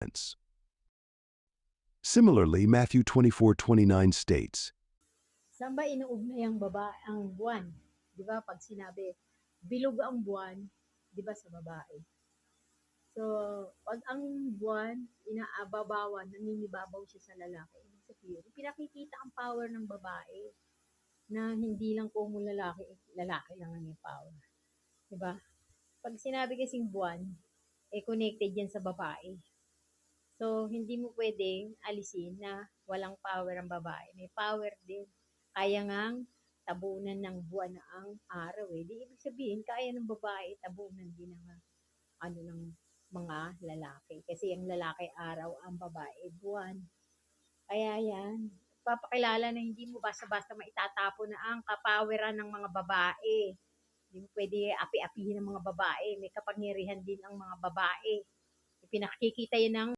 influence. Similarly, Matthew 24:29 states, Saan ba inuugnay ang buwan? Di ba pag sinabi, bilog ang buwan, di ba sa babae? So, pag ang buwan, inaababawan, nangingibabaw siya sa lalaki. Ibig sabihin, pinakikita ang power ng babae na hindi lang kung lalaki, lalaki lang ang may power. Di ba? Pag sinabi kasing buwan, connected yan sa babae. So, hindi mo pwedeng alisin na walang power ang babae. May power din. Kaya ngang tabunan ng buwan na ang araw eh. Di ibig sabihin, kaya ng babae tabunan din ng ng mga lalaki. Kasi ang lalaki araw, ang babae buwan. Kaya yan, papakilala na hindi mo basta-basta maitatapo na ang kapaweran ng mga babae. Hindi mo pwede api-apihin ng mga babae. May kapangyarihan din ang mga babae. Pinakikita yan ng